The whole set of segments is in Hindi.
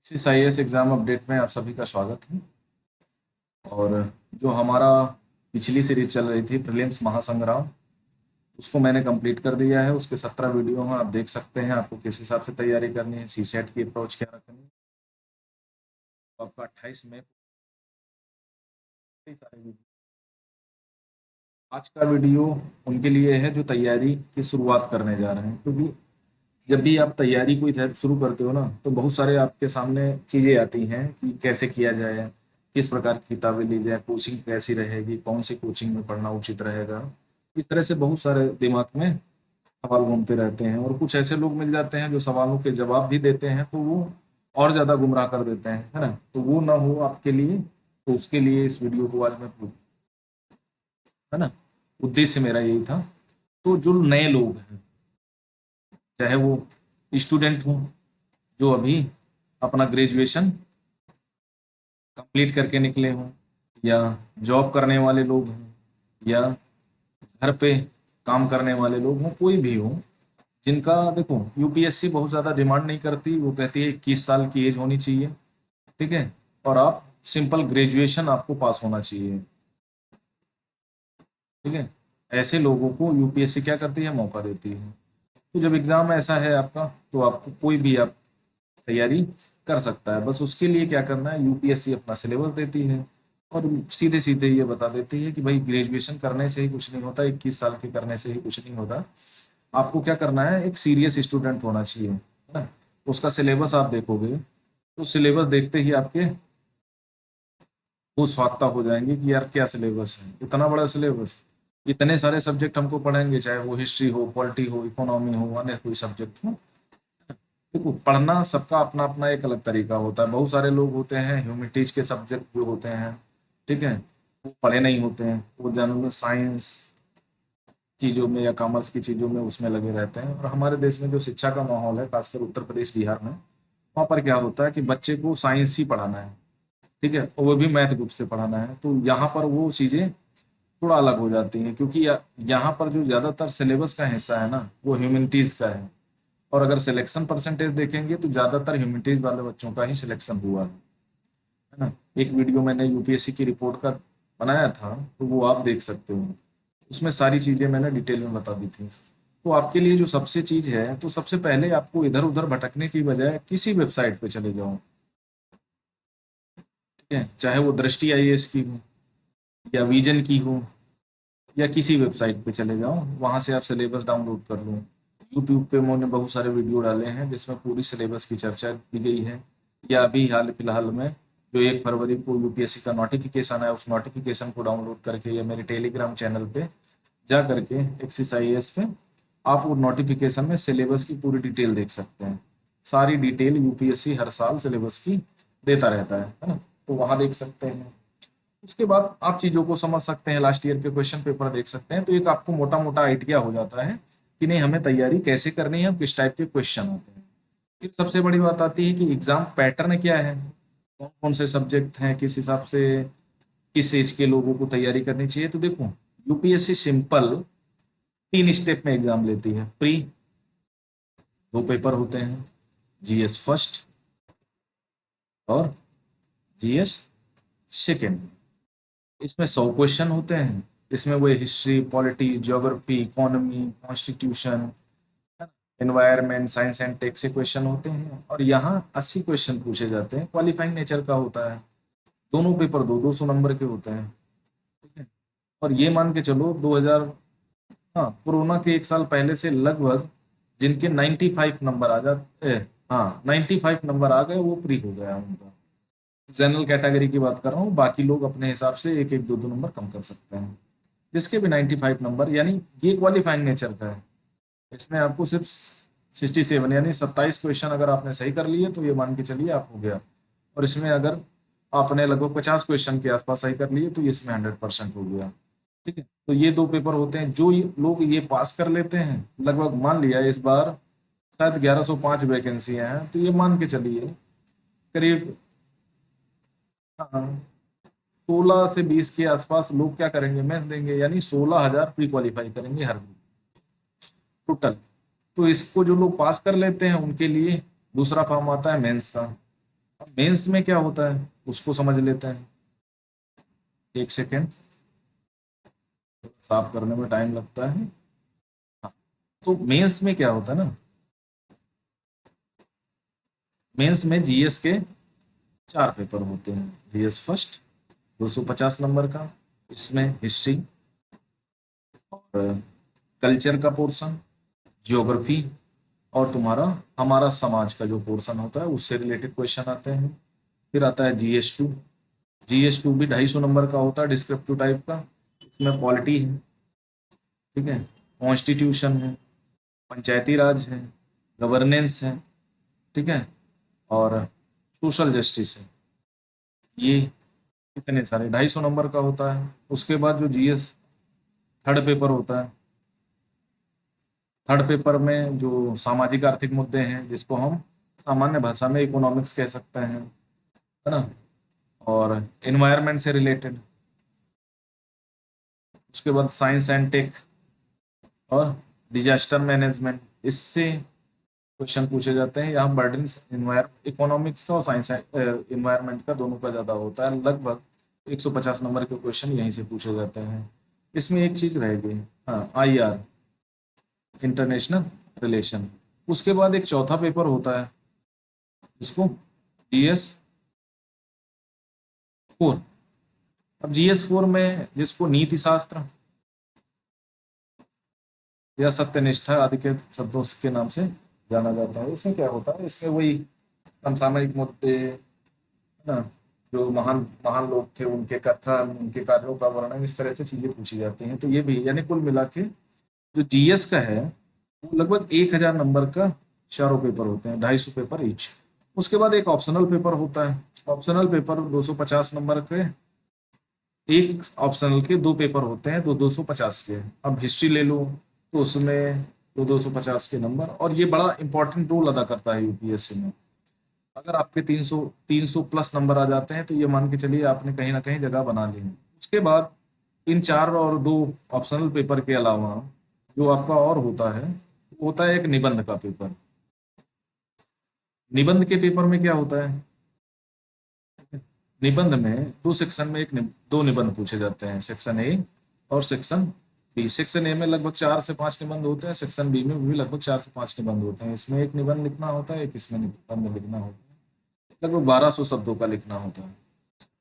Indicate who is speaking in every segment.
Speaker 1: CIS एग्ज़ाम अपडेट में आप सभी का स्वागत है। और जो हमारा पिछली सीरीज चल रही थी प्रीलिम्स महासंग्राम, उसको मैंने कंप्लीट कर दिया है। उसके 17 वीडियो हैं, आप देख सकते हैं आपको किस हिसाब से तैयारी करनी है, CSET की अप्रोच क्या रखनी है। तो आपका 28 मई कई सारे वीडियो। आज का वीडियो उनके लिए है जो तैयारी की शुरुआत करने जा रहे हैं, क्योंकि जब भी आप तैयारी कोई शुरू करते हो ना, तो बहुत सारे आपके सामने चीज़ें आती हैं कि कैसे किया जाए, किस प्रकार की किताबें ली जाए, कोचिंग कैसी रहेगी, कौन सी कोचिंग में पढ़ना उचित रहेगा। इस तरह से बहुत सारे दिमाग में सवाल घूमते रहते हैं, और कुछ ऐसे लोग मिल जाते हैं जो सवालों के जवाब भी देते हैं, तो वो और ज़्यादा गुमराह कर देते हैं, है ना। तो वो ना हो आपके लिए, तो उसके लिए इस वीडियो को आज मैं है ना, उद्देश्य मेरा यही था। तो जो नए लोग हैं, चाहे वो स्टूडेंट हों जो अभी अपना ग्रेजुएशन कंप्लीट करके निकले हों, या जॉब करने वाले लोग हों, या घर पे काम करने वाले लोग हों, कोई भी हो, जिनका देखो यूपीएससी बहुत ज़्यादा डिमांड नहीं करती। वो कहती है 21 साल की एज होनी चाहिए, ठीक है, और आप सिंपल ग्रेजुएशन आपको पास होना चाहिए, ठीक है। ऐसे लोगों को यूपीएससी क्या करती है, मौका देती है। तो जब एग्ज़ाम ऐसा है आपका, तो आपको कोई भी आप तैयारी कर सकता है। बस उसके लिए क्या करना है, यूपीएससी अपना सिलेबस देती है और सीधे सीधे ये बता देती है कि भाई ग्रेजुएशन करने से ही कुछ नहीं होता, 21 साल के करने से ही कुछ नहीं होता। आपको क्या करना है, एक सीरियस स्टूडेंट होना चाहिए, है ना। उसका सिलेबस आप देखोगे, तो सिलेबस देखते ही आपके वो स्वागता हो जाएंगे कि यार क्या सिलेबस है, इतना बड़ा सिलेबस, इतने सारे सब्जेक्ट हमको पढ़ेंगे, चाहे वो हिस्ट्री हो, पॉलिटी हो, इकोनॉमी हो, अन्य कोई सब्जेक्ट हो। देखो पढ़ना सबका अपना अपना एक अलग तरीका होता है। बहुत सारे लोग होते हैं ह्यूमैनिटीज के सब्जेक्ट जो होते हैं, ठीक है, वो पढ़े नहीं होते हैं, वो जनरल साइंस चीज़ों में या कॉमर्स की चीज़ों में उसमें लगे रहते हैं। और हमारे देश में जो शिक्षा का माहौल है, खासकर उत्तर प्रदेश बिहार में, वहाँ पर क्या होता है कि बच्चे को साइंस ही पढ़ाना है, ठीक है, और वो भी मैथ ग्रुप से पढ़ाना है। तो यहाँ पर वो चीज़ें थोड़ा अलग हो जाती हैं, क्योंकि यहाँ पर जो ज़्यादातर सिलेबस का हिस्सा है ना, वो ह्यूमैनिटीज का है। और अगर सिलेक्शन परसेंटेज देखेंगे तो ज़्यादातर ह्यूमैनिटीज वाले बच्चों का ही सिलेक्शन हुआ है ना। एक वीडियो मैंने यूपीएससी की रिपोर्ट का बनाया था, तो वो आप देख सकते हो। उसमें सारी चीज़ें मैंने डिटेल में बता दी थी। तो आपके लिए जो सबसे चीज़ है, तो सबसे पहले आपको इधर उधर भटकने की बजाय किसी वेबसाइट पे चले जाओ, ठीक है, चाहे वो दृष्टि आईएएस की हो, या विजन की हो, या किसी वेबसाइट पे चले जाओ, वहाँ से आप सिलेबस डाउनलोड कर लो। यूट्यूब पे मैंने बहुत सारे वीडियो डाले हैं जिसमें पूरी सिलेबस की चर्चा की गई है। या अभी हाल फिलहाल में जो 1 फरवरी को यूपीएससी का नोटिफिकेशन है, उस नोटिफिकेशन को डाउनलोड करके या मेरे टेलीग्राम चैनल पे जा करके एक्सिस आईएएस पे आप वो नोटिफिकेशन में सिलेबस की पूरी डिटेल देख सकते हैं। सारी डिटेल यूपीएससी हर साल सिलेबस की देता रहता है ना, तो वहाँ देख सकते हैं। उसके बाद आप चीज़ों को समझ सकते हैं, लास्ट ईयर के क्वेश्चन पेपर देख सकते हैं, तो एक आपको मोटा मोटा आइडिया हो जाता है कि नहीं हमें तैयारी कैसे करनी है, किस टाइप के क्वेश्चन होते हैं। फिर सबसे बड़ी बात आती है कि एग्जाम पैटर्न क्या है, कौन कौन से सब्जेक्ट हैं, किस हिसाब से किस एज के लोगों को तैयारी करनी चाहिए। तो देखो यूपीएससी सिंपल 3 स्टेप में एग्जाम लेती है। प्री 2 पेपर होते हैं, जीएस फर्स्ट और जीएस सेकेंड। इसमें 100 क्वेश्चन होते हैं। इसमें वो history, polity, geography, economy, constitution, environment, science and tech से क्वेश्चन होते हैं। और यहाँ 80 क्वेश्चन पूछे जाते हैं, क्वालिफाइंग नेचर का होता है। दोनों पेपर 200-200 नंबर के होते हैं, ठीक है। और ये मान के चलो 2000, हाँ, कोरोना के 1 साल पहले से लगभग जिनके 95 नंबर आ जाते, हाँ 95 नंबर आ गए, वो फ्री हो गया उनका। जनरल कैटेगरी की बात कर रहा हूँ, बाकी लोग अपने हिसाब से एक एक दो दो नंबर कम कर सकते हैं। जिसके भी 95 नंबर, यानी ये क्वालिफाइंग नेचर का है। इसमें आपको सिर्फ 67 यानी 27 क्वेश्चन अगर आपने सही कर लिए तो ये मान के चलिए आप हो गया। और इसमें अगर आपने लगभग 50 क्वेश्चन के आसपास सही कर लिए तो इसमें 100% हो गया, ठीक है। तो ये 2 पेपर होते हैं। जो लोग ये पास कर लेते हैं, लगभग मान लिया इस बार शायद 1105 वैकेंसियां हैं, तो ये मान के चलिए करीब, हाँ, 16 से 20 के आसपास लोग क्या करेंगे, मेंस देंगे, यानी 16,000 प्री क्वालिफाई करेंगे हर ग्रुप टोटल। तो इसको जो लोग पास कर लेते हैं उनके लिए दूसरा फॉर्म आता है मेंस का। अब मेंस में क्या होता है उसको समझ लेते हैं। एक सेकेंड, साफ करने में टाइम लगता है। हाँ, तो मेंस में क्या होता है ना, मेंस में जीएस के 4 पेपर होते हैं। जीएस फर्स्ट 250 नंबर का, इसमें हिस्ट्री और कल्चर का पोर्शन, ज्योग्राफी और तुम्हारा हमारा समाज का जो पोर्शन होता है उससे रिलेटेड क्वेश्चन आते हैं। फिर आता है जीएस 2। जीएस 2 भी 250 नंबर का होता है, डिस्क्रिप्टिव टाइप का। इसमें पॉलिटी है, ठीक है, कॉन्स्टिट्यूशन है, पंचायती राज है, गवर्नेंस है, ठीक है, और सोशल जस्टिस है। ये इतने सारे 250 नंबर का होता है। उसके बाद जो जीएस थर्ड पेपर होता है, थर्ड पेपर में जो सामाजिक आर्थिक मुद्दे हैं जिसको हम सामान्य भाषा में इकोनॉमिक्स कह सकते हैं, है ना, और एनवायरनमेंट से रिलेटेड। उसके बाद साइंस एंड टेक और डिजास्टर मैनेजमेंट, इससे क्वेश्चन पूछे जाते हैं। यहाँ बर्डन इकोनॉमिक्स का और साइंस एनवायरनमेंट का दोनों का ज्यादा होता है। लगभग 150 नंबर के क्वेश्चन यहीं से पूछे जाते हैं। इसमें एक चीज रह गई, हाँ, आईआर, इंटरनेशनल रिलेशन। उसके बाद एक चौथा पेपर होता है जिसको GS 4। अब GS 4 में जिसको नीति शास्त्र या सत्यनिष्ठा आदि के शब्दों के नाम से जाना जाता है, इसमें क्या होता है, इसमें वही समसामयिक मुद्दे, है ना, जो महान महान लोग थे उनके कथन, उनके कार्यों का वर्णन, इस तरह से चीजें पूछी जाती हैं। तो ये भी यानी कुल मिला के जो जीएस का है वो लगभग 1000 नंबर का चारों पेपर होते हैं, 250 पेपर ईच। उसके बाद एक ऑप्शनल पेपर होता है। ऑप्शनल पेपर 250 नंबर के, एक ऑप्शनल के 2 पेपर होते हैं, 250 के। अब हिस्ट्री ले लो तो उसमें 250 के नंबर, और ये बड़ा इंपॉर्टेंट रोल अदा करता है यूपीएससी में। अगर आपके 300 प्लस नंबर आ जाते हैं तो ये मान के चलिए आपने कहीं ना कहीं जगह बना ली है। उसके बाद इन 4 और 2 ऑप्शनल पेपर के अलावा जो आपका और होता है, वो होता है एक निबंध का पेपर। निबंध के पेपर में क्या होता है, निबंध में 2 सेक्शन में 2 निबंध पूछे जाते हैं, सेक्शन ए और सेक्शन बी। सेक्शन ए में लगभग 4 से 5 निबंध होते हैं, सेक्शन बी में भी लगभग 4 से 5 निबंध होते हैं। इसमें एक निबंध लिखना होता है, एक इसमें निबंध लिखना होता है, लगभग 1200 शब्दों का लिखना होता है,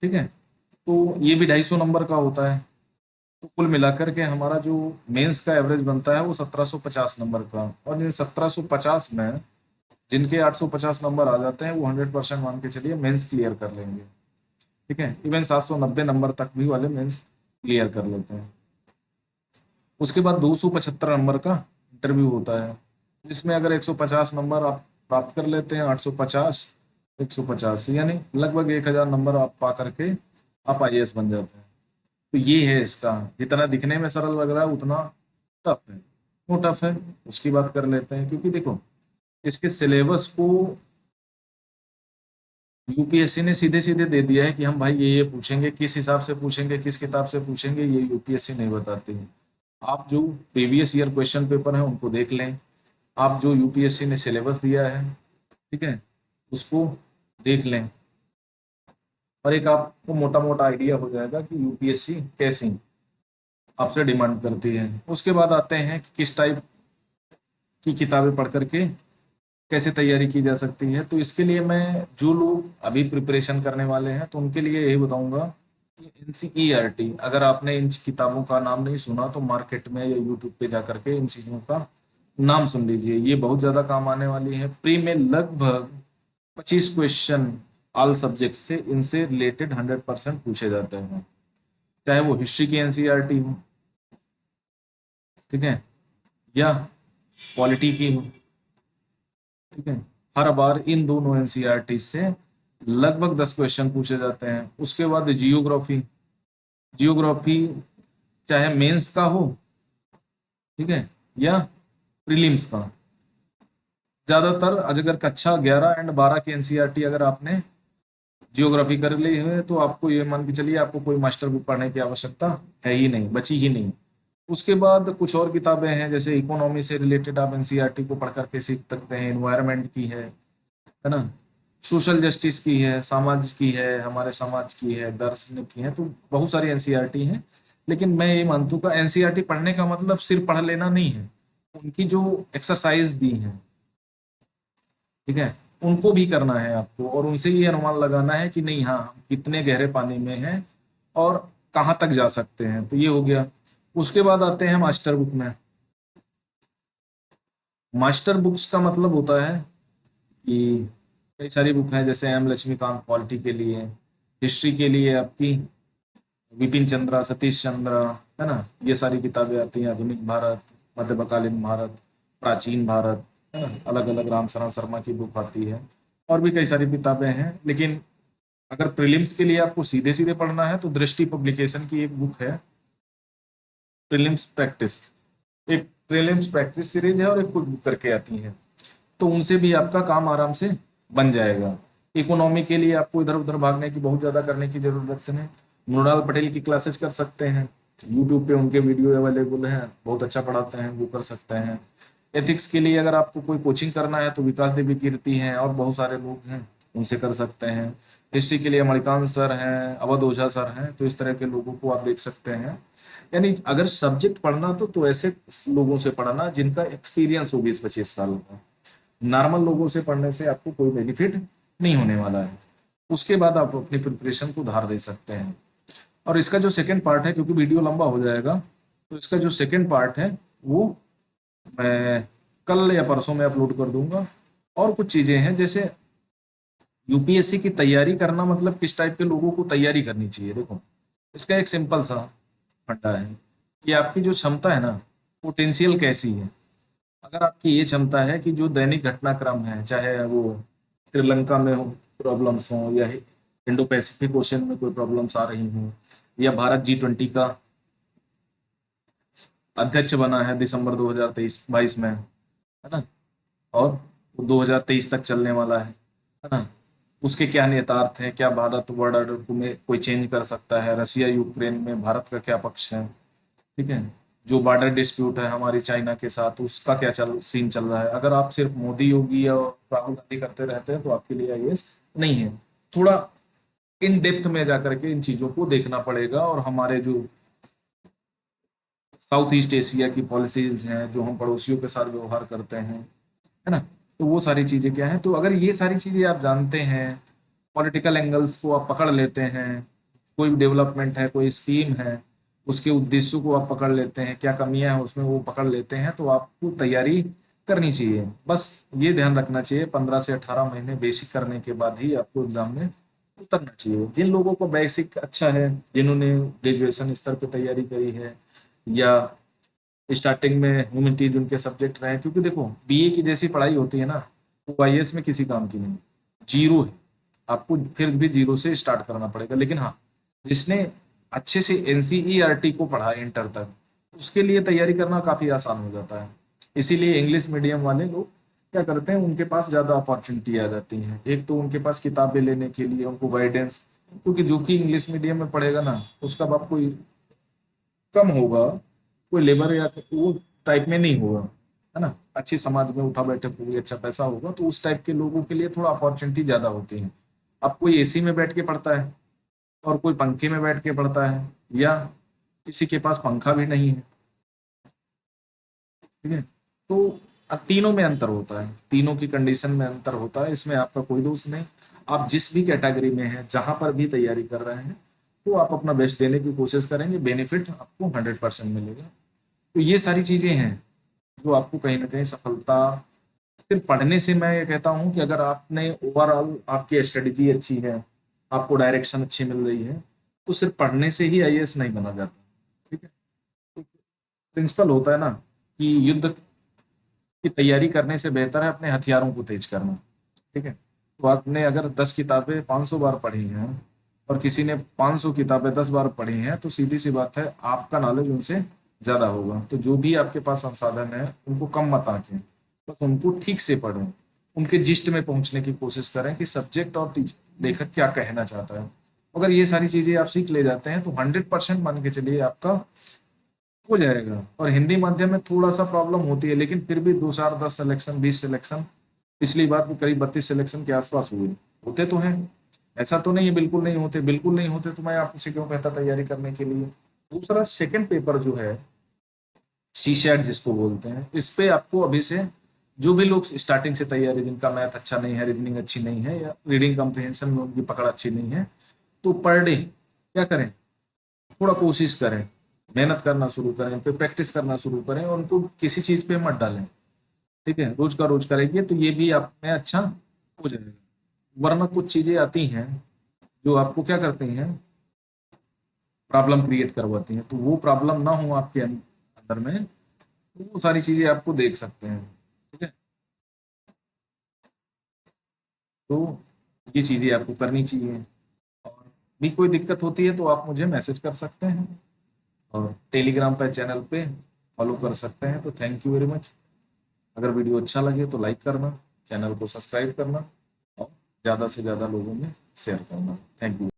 Speaker 1: ठीक है। तो ये भी 250 नंबर का होता है। तो कुल मिलाकर के हमारा जो मेंस का एवरेज बनता है वो 1750 नंबर का। और इन 1750 में जिनके 850 नंबर आ जाते हैं वो 100% मान के चलिए मेंस क्लियर कर लेंगे, ठीक है। इवन 790 नंबर तक भी वाले मेंस क्लियर कर लेते हैं। उसके बाद 275 नंबर का इंटरव्यू होता है, जिसमें अगर 150 नंबर आप प्राप्त कर लेते हैं, 850 150 यानी लगभग 1000 नंबर आप पा करके आप आईएएस बन जाते हैं। तो ये है इसका, जितना दिखने में सरल लग रहा है उतना टफ है। क्यों टफ है उसकी बात कर लेते हैं, क्योंकि देखो इसके सिलेबस को यूपीएससी ने सीधे सीधे दे दिया है कि हम भाई ये पूछेंगे, किस हिसाब से पूछेंगे, किस किताब से पूछेंगे, ये यूपीएससी नहीं बताती है। आप जो प्रीवियस ईयर क्वेश्चन पेपर है उनको देख लें, आप जो यूपीएससी ने सिलेबस दिया है, ठीक है, उसको देख लें, और एक आपको मोटा मोटा आइडिया हो जाएगा कि यूपीएससी कैसी आपसे डिमांड करती है। उसके बाद आते हैं कि किस टाइप की किताबें पढ़ करके कैसे तैयारी की जा सकती है। तो इसके लिए मैं, जो लोग अभी प्रिपरेशन करने वाले हैं तो उनके लिए यही बताऊंगा कि एनसीईआरटी, अगर आपने इन किताबों का नाम नहीं सुना तो मार्केट में या यूट्यूब पे जा करके इन चीजों का नाम सुन लीजिए। ये बहुत ज्यादा काम आने वाली है। प्री में लगभग 25 क्वेश्चन ऑल सब्जेक्ट से इनसे रिलेटेड 100% पूछे जाते हैं, चाहे वो हिस्ट्री की एनसीईआरटी हो, ठीक है, या पॉलिटी की हो, ठीक है। हर बार इन दोनों एनसीईआरटी से लगभग 10 क्वेश्चन पूछे जाते हैं। उसके बाद जियोग्राफी, जियोग्राफी चाहे मेंस का हो, ठीक है, या प्रीलिम्स का। ज्यादातर अगर कक्षा 11 एंड 12 की एनसीईआरटी अगर आपने जियोग्राफी कर ली है तो आपको ये मान के चलिए आपको कोई मास्टर बुक पढ़ने की आवश्यकता है ही नहीं, बची ही नहीं। उसके बाद कुछ और किताबें हैं, जैसे इकोनॉमी से रिलेटेड आप एनसीईआरटी को पढ़ करके सीख सकते हैं, एनवायरनमेंट की है ना, सोशल जस्टिस की है, समाज की है, हमारे समाज की है, दार्शनिक की है, तो बहुत सारी एनसीईआरटी हैं। लेकिन मैं ये मानता हूँ कि एनसीईआरटी पढ़ने का मतलब सिर्फ पढ़ लेना नहीं है, उनकी जो एक्सरसाइज दी है, ठीक है, उनको भी करना है आपको, और उनसे ये अनुमान लगाना है कि नहीं हाँ हम कितने गहरे पानी में हैं और कहाँ तक जा सकते हैं। तो ये हो गया। उसके बाद आते हैं मास्टर बुक में। मास्टर बुक्स का मतलब होता है कि कई सारी बुक हैं, जैसे एम लक्ष्मीकांत पॉलिटी के लिए, हिस्ट्री के लिए आपकी विपिन चंद्रा, सतीश चंद्रा, है ना, ये सारी किताबें आती हैं। आधुनिक भारत, मध्यकालीन भारत, प्राचीन भारत, है ना, अलग अलग राम शरण शर्मा की बुक आती है, और भी कई सारी किताबें हैं। लेकिन अगर प्रीलिम्स के लिए आपको सीधे सीधे पढ़ना है तो दृष्टि पब्लिकेशन की एक बुक है, प्रीलिम्स प्रैक्टिस। एक प्रीलिम्स प्रैक्टिस सीरीज है और एक कुछ बुक करके आती है, तो उनसे भी आपका काम आराम से बन जाएगा। इकोनॉमी के लिए आपको इधर उधर भागने की, बहुत ज्यादा करने की जरूरत नहीं। मृणाल पटेल की क्लासेस कर सकते हैं, यूट्यूब पे उनके वीडियो अवेलेबल हैं, बहुत अच्छा पढ़ाते हैं, वो कर सकते हैं। एथिक्स के लिए अगर आपको कोई कोचिंग करना है तो विकास देवी कीर्ति हैं और बहुत सारे लोग हैं, उनसे कर सकते हैं। हिस्ट्री के लिए मणिकांत सर हैं, अवध ओझा सर हैं, तो इस तरह के लोगों को आप देख सकते हैं। यानी अगर सब्जेक्ट पढ़ना तो ऐसे लोगों से पढ़ना जिनका एक्सपीरियंस हो 20-25 साल का। नॉर्मल लोगों से पढ़ने से आपको कोई बेनिफिट नहीं होने वाला है। उसके बाद आप अपनी प्रिपरेशन को धार दे सकते हैं। और इसका जो सेकंड पार्ट है, क्योंकि वीडियो लंबा हो जाएगा, तो इसका जो सेकंड पार्ट है वो मैं कल या परसों में अपलोड कर दूंगा। और कुछ चीजें हैं, जैसे यूपीएससी की तैयारी करना मतलब किस टाइप के लोगों को तैयारी करनी चाहिए। देखो, इसका एक सिंपल सा फंडा है कि आपकी जो क्षमता है ना, पोटेंशियल कैसी है। अगर आपकी ये क्षमता है कि जो दैनिक घटनाक्रम है, चाहे वो श्रीलंका में हो प्रॉब्लम्स हो, या इंडो पैसिफिक ओशन में कोई प्रॉब्लम्स आ रही हो, या भारत G20 का अध्यक्ष बना है दिसंबर 2023-22 में, है ना, और 2023 तक चलने वाला है ना, उसके क्या नेतार्थ हैं, क्या भारत वर्ल्ड ऑर्डर को में कोई चेंज कर सकता है, रसिया यूक्रेन में भारत का क्या पक्ष है, ठीक है, जो बॉर्डर डिस्प्यूट है हमारी चाइना के साथ, उसका क्या सीन चल रहा है। अगर आप सिर्फ मोदी योगी और राहुल गांधी करते रहते हैं तो आपके लिए आईएएस नहीं है। थोड़ा इन डेप्थ में जाकर के इन चीजों को देखना पड़ेगा, और हमारे जो साउथ ईस्ट एशिया की पॉलिसीज हैं, जो हम पड़ोसियों के साथ व्यवहार करते हैं, है ना, तो वो सारी चीजें क्या है। तो अगर ये सारी चीजें आप जानते हैं, पॉलिटिकल एंगल्स को आप पकड़ लेते हैं, कोई डेवलपमेंट है, कोई स्कीम है, उसके उद्देश्यों को आप पकड़ लेते हैं, क्या कमियां हैं उसमें वो पकड़ लेते हैं, तो आपको तैयारी करनी चाहिए। बस ये ध्यान रखना चाहिए, 15 से 18 महीने बेसिक करने के बाद ही आपको एग्जाम में उतरना चाहिए। जिन लोगों को बेसिक अच्छा है, जिन्होंने ग्रेजुएशन स्तर पर तैयारी करी है, या स्टार्टिंग में ह्यूमैनिटीज उनके सब्जेक्ट रहे, क्योंकि देखो बीए की जैसी पढ़ाई होती है ना, वो आईएएस में किसी काम की नहीं, जीरो है। आपको फिर भी जीरो से स्टार्ट करना पड़ेगा। लेकिन हाँ, जिसने अच्छे से एनसीईआरटी को पढ़ा इंटर तक, उसके लिए तैयारी करना काफी आसान हो जाता है। इसीलिए इंग्लिश मीडियम वाले लोग क्या करते हैं, उनके पास ज्यादा अपॉर्चुनिटी आ जाती है। एक तो उनके पास किताबें लेने के लिए उनको गाइडेंस, क्योंकि जो कि इंग्लिश मीडियम में पढ़ेगा ना, उसका बाप कोई कम होगा, कोई लेबर या वो टाइप में नहीं होगा, है ना, अच्छी समाज में उठा बैठे कोई अच्छा पैसा होगा, तो उस टाइप के लोगों के लिए थोड़ा अपॉर्चुनिटी ज्यादा होती है। अब कोई एसी में बैठ के पढ़ता है और कोई पंखे में बैठ के पढ़ता है, या किसी के पास पंखा भी नहीं है, ठीक है, तो अब तीनों में अंतर होता है, तीनों की कंडीशन में अंतर होता है, इसमें आपका कोई दोष नहीं। आप जिस भी कैटेगरी में हैं, जहां पर भी तैयारी कर रहे हैं, तो आप अपना बेस्ट देने की कोशिश करेंगे, बेनिफिट आपको 100% मिलेगा। तो ये सारी चीजें हैं जो आपको कहीं ना कहीं सफलता, सिर्फ पढ़ने से, मैं ये कहता हूँ कि अगर आपने ओवरऑल आपकी स्ट्रेटेजी अच्छी है, आपको डायरेक्शन अच्छी मिल रही है, तो सिर्फ पढ़ने से ही आईएएस नहीं बना जाता, ठीक है। प्रिंसिपल होता है ना कि युद्ध की तैयारी करने से बेहतर है अपने हथियारों को तेज करना, ठीक है। तो आपने अगर 10 किताबें 500 बार पढ़ी हैं और किसी ने 500 किताबें 10 बार पढ़ी हैं, तो सीधी सी बात है आपका नॉलेज उनसे ज्यादा होगा। तो जो भी आपके पास संसाधन है उनको कम मत आंकें, बस उनको ठीक से पढ़ें, उनके जिस्ट में पहुंचने की कोशिश करें कि सब्जेक्ट और लेखक क्या कहना चाहता है। अगर ये सारी चीजें आप सीख ले जाते हैं तो 100% मान के चलिए आपका हो जाएगा। और हिंदी माध्यम में थोड़ा सा प्रॉब्लम होती है, लेकिन फिर भी 2 4 10 सिलेक्शन 20 सिलेक्शन, पिछली बार तो करीब 32 सिलेक्शन के आसपास हुए, होते तो हैं, ऐसा तो नहीं है बिल्कुल नहीं होते, बिल्कुल नहीं होते तो मैं आपसे क्यों कहता तैयारी करने के लिए। दूसरा सेकंड पेपर जो है सी शेड जिसको बोलते हैं, इस पे आपको अभी से जो भी लोग स्टार्टिंग से तैयारी, जिनका मैथ अच्छा नहीं है, रीजनिंग अच्छी नहीं है, या रीडिंग कम्प्रिहेंशन में उनकी पकड़ अच्छी नहीं है, तो पर डे क्या करें, थोड़ा कोशिश करें, मेहनत करना शुरू करें, पे प्रैक्टिस करना शुरू करें, और उनको किसी चीज पे मत डालें। ठीक है, रोज का रोज करेंगे तो ये भी आप में अच्छा हो जाएगा। वरना कुछ चीजें आती हैं जो आपको क्या करती हैं, प्रॉब्लम क्रिएट करवाती हैं, तो वो प्रॉब्लम ना हो आपके अंदर में, तो वो सारी चीजें आपको देख सकते हैं। ठीक है, तो ये चीजें आपको करनी चाहिए। और भी कोई दिक्कत होती है तो आप मुझे मैसेज कर सकते हैं, और टेलीग्राम पे चैनल पे फॉलो कर सकते हैं। तो थैंक यू वेरी मच। अगर वीडियो अच्छा लगे तो लाइक करना, चैनल को सब्सक्राइब करना, और ज़्यादा से ज़्यादा लोगों में शेयर करना। Thank you.